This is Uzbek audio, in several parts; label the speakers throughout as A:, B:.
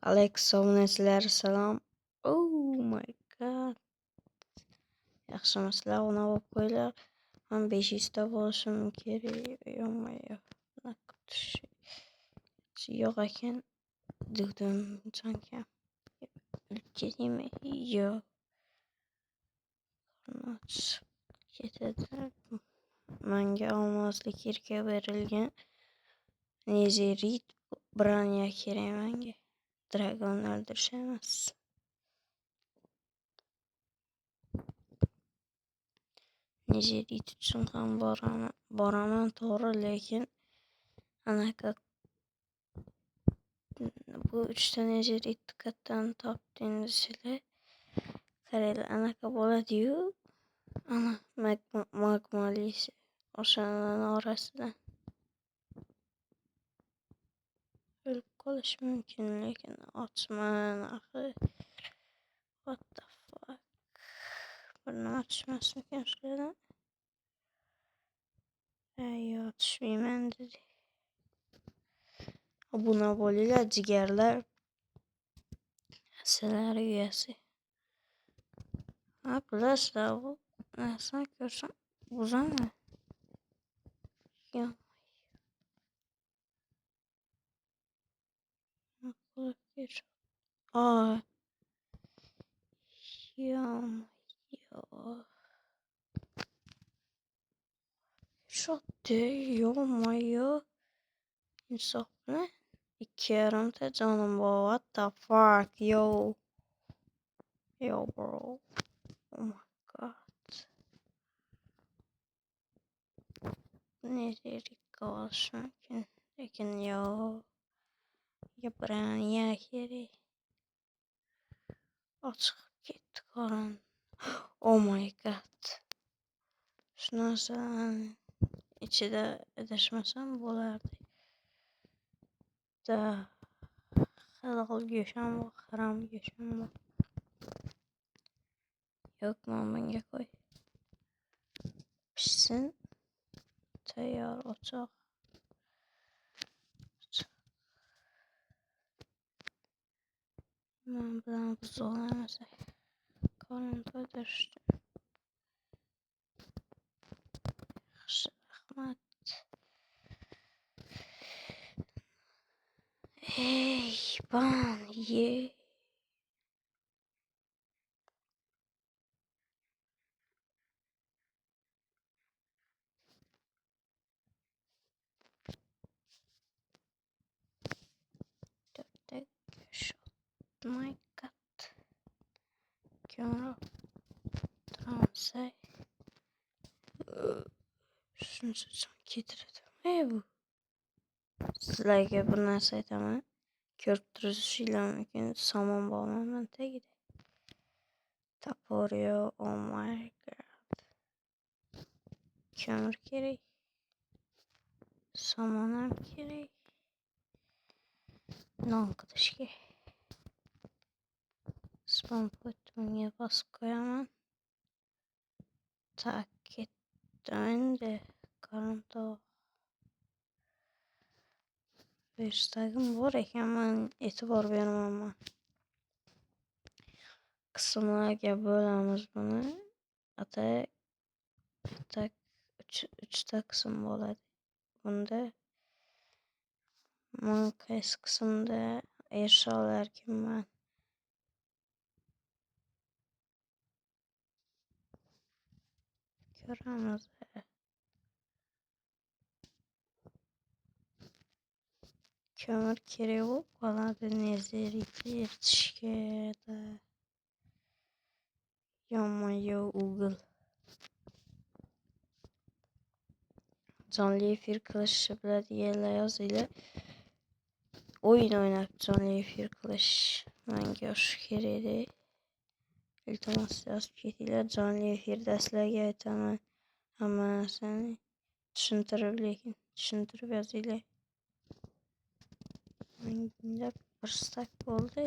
A: Alexa salam. Oh my god. Yaxshimisizlar? Unab olib qo'yinglar. Men 500 ta bo'lishim kerak. Yo'q-yo'q. Bunaqa yo'q ekan. Dedim jonkam. Kerakmi? Yo'q. Ketadi. Menga olmoslik erka berilgan. Nezerit branya kerak menga. Dragon o'ldirish emas. Nezerit uchun ham boraman to'g'ri, lekin anaqa bu 3 ta nezerit qayerdan topdingiz sizlar? Qaranglar, anaqa bo'ladi-yu, ana magmalisi o'shalarning orasidan o'lib qolish mumkin, lekin otman axir. What the fuck? Bir nima tushmasmikan shulardan? Otishmayman dedi. Obuna bo'linglar jigarlar. Sizlar uyasi. Bilasizlar bu narsani ko'rsam buzaman. Yo'q. Yo'q. Shotdi, yo'q. Insof bilan 2,5 ta jonim bor. What the fuck, yo. Yo, bro. Oh my god. Nezeritga olish mumkin, lekin yo'q. Branya kerak. Ochiq ketdi qorin. Oh my god. Shu narsalarni ichida adashmasam bo'lardi. Halol go'sham bor, harom go'sham bor. Yo'q, bunga qo'y. Pishsin. Tayyor o'choq. Men bilan buzoqlarimiz qorin to'ydirishdi. Yaxshi, rahmat. Hey, ban, ye. Shot my god. Kamera transay. Shuncha jon ketiradi. Bu. Sizlarga bir narsa aytaman. Ko'rib turishinglar mumkin. Somon bolaman tagida. Taporio, oh my god. Ko'mir kerak. Somon ham kerak. Non qidishga. Spam po'timga bosib qo'yaman. Tak ketdi endi. Qorin to'q. Verstagim bor ekan, men e'tibor bermayman. Qismlarga bo'lamiz buni. Atak 3 ta qism bo'ladi. Bunda men qaysi qismda erisha olarkanman? Ko'ramiz. Ko'mir kerak bo'lib qoladi nezeritni eritishga. Yonma-yon Google. Jonli efir qilishni biladiganlar yozinglar. O'yin o'ynab jonli efir qilish menga shu kerak-da. Iltimos yozib ketinglar. Jonli efirda sizlarga aytaman hamma narsani tushuntirib yozinglar. Menga bir stak bo'ldi.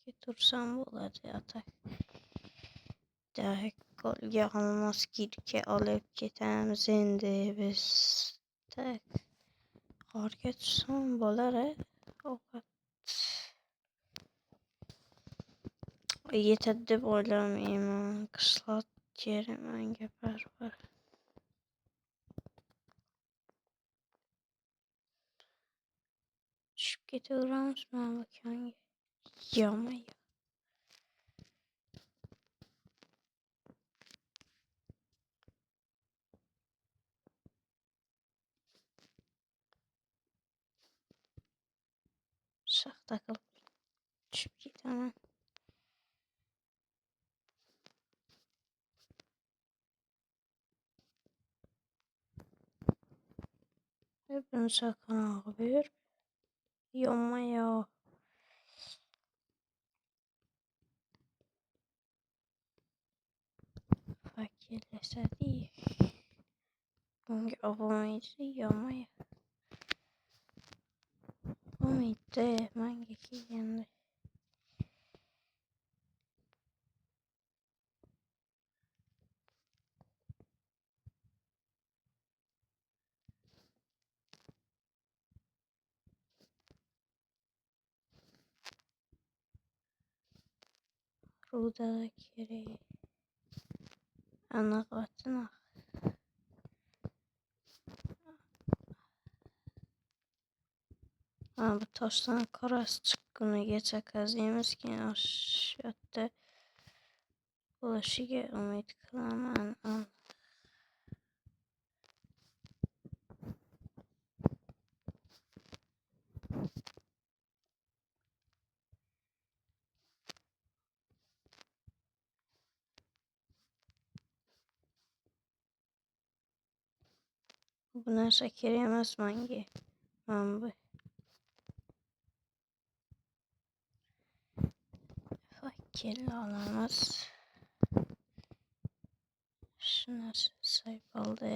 A: Ketaversam bo'ladi. Atak. Qo'lga olmos kirka olib ketamiz endi biz. Tak. Qorga tushsam bo'lar-a? Ovqat yetadi deb o'ylamayman. Kislot kerak menga baribir. Tushib ketaveramiz mana bu konga. Yomay. Shaxta qilib tushib ketaman. Hepimiz qanaqa bir yomay. Fakirlashadi. Bunga olmaydi yomay. Olmaydi menga kelganda. Ruda kerak. Aniq vatana. Bu toshdan qorasi chiqqunigacha qaziymiz, keyin shu yerda bo'lishiga umid qilaman. Bu narsa kerak emas menga. Mana bu fakirli olamiz. Shu narsa sahip oldi.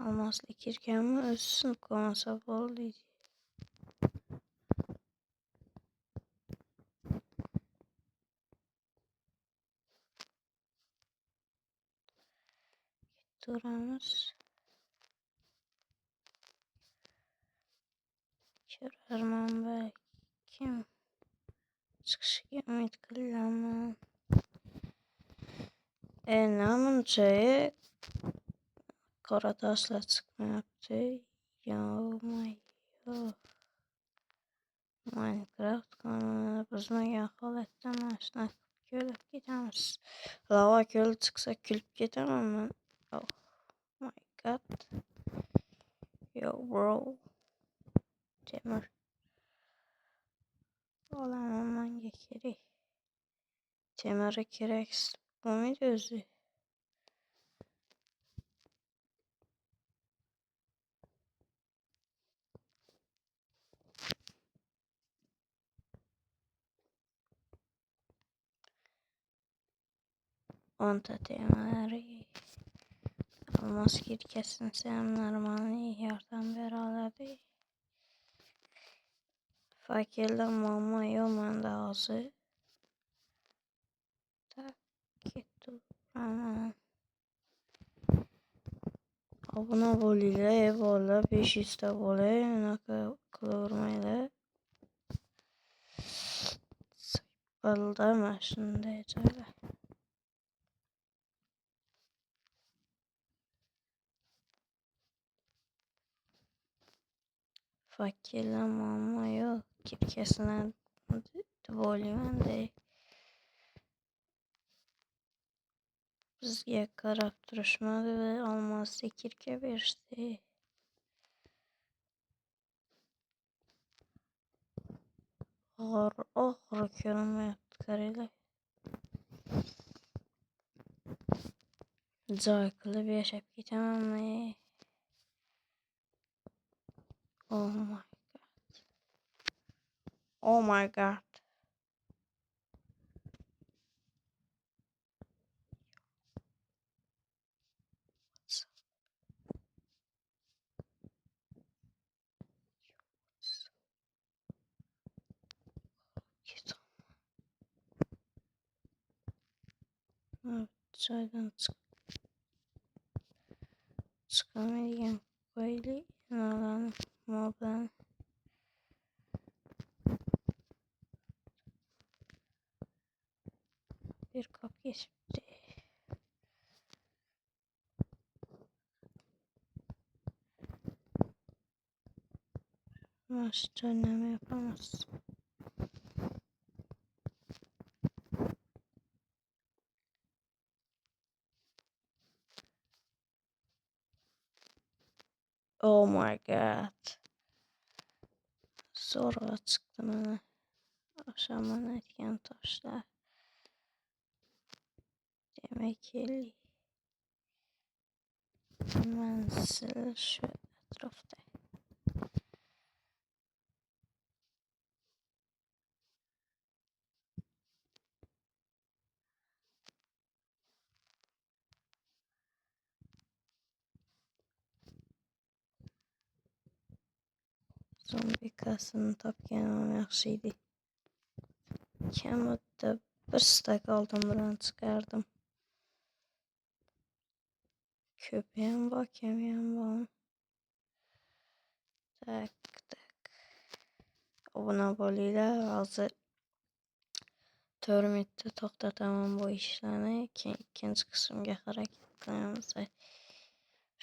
A: Almasli kirganmi o'zini ko'masa bo'ldi. Turamiz. Ko'rarman balkim. Chiqishiga umid qilaman. Namuncha qora toshlar chiqmayapti. Yomay. Minecraft qonunini buzmagan holatda mana shunaqa ko'rib ketamiz. Lava ko'l chiqsa kulib ketaman men. Oh my god. Yo bro. Temir. Olaman menga kerak. Temiri kerak bo'lmaydi o'zi. O'nta temirlari. Almos kirkasini ham normalniy yordam bera oladi. Fakirlar muammo yo'q menda hozir. Tak keturaman. Obuna bo'linglar, bolalar 500 ta bo'lay, unaqa qilavermanglar. Sayqalda mana shunday joylar. Fakirlar muammo yo'q. Kirkasini deb o'ylayman-da. Bizga qarab turishmadi va olmosli kirka berishdi. Oxiri ko'rinmayapti, qaranglar. Joy qilib yashab ketamanmi? Oh my god. Oh my god. joydan çıkamaydigan koyli inalarni bilan bir kap geçipti. Nasıl önleme yapamaz. Oh my god. Sonra çıktı bana. Aşaman etken taşlar. Demek ki manzil şu etrafta. Zombi kasını topganım yaxshiydi. Kamida bir stak oldim bilan chiqardim. Ko'pi ham bor, kami ham bor. Tak. Obuna bo'linglar. Hozir 4 minutda to'xtataman bu ishlarni. Keyin ikkinchi qismga harakat qilamiz.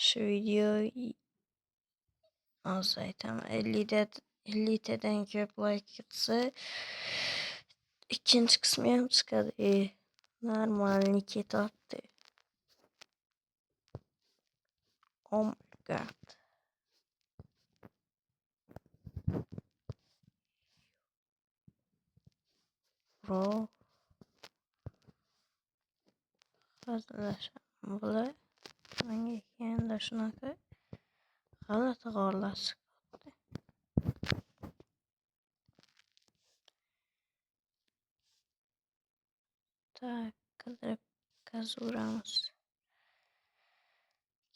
A: Shu video hozir aytaman 50 tadan ko'p like qilsa ikkinchi qismi ham chiqadi. Normalniki topdi. Oh my god. Bro. Hazırlaşalım bular. Menga kenda shunaqa g'alati g'orlar chiqyapti. Tak, qidirib kazuramiz.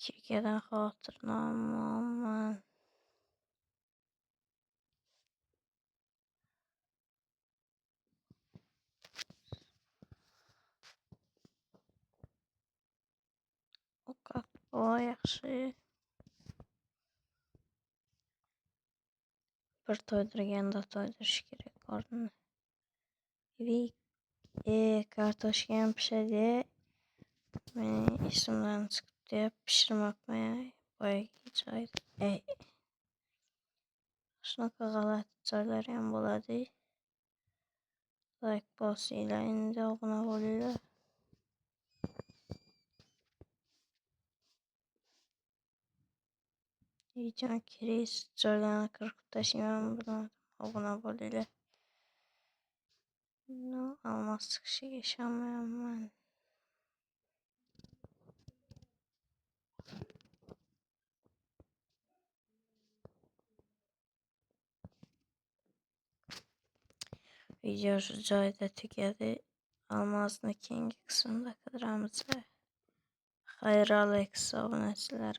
A: Kekadan xotirjamman. Ovqat bor yaxshi. Bir to'ydirganda to'ydirish kerak qornini. Kartoshka ham pishadi. Mening esimdan chiqibdi, pishirmabman boyagi joyda. Shunaqa g'alati joylari ham bo'ladi. Like bosinglar, endi obuna bo'linglar. Videoni kerak joylarni kiritib tashlayman, bilmadim. Obuna bo'linglar. No, almos chiqishiga ishonmayapman. Video shu joyda tugadi. Almosni keyingi qismda qidiramiz. Xayrli obunachilar.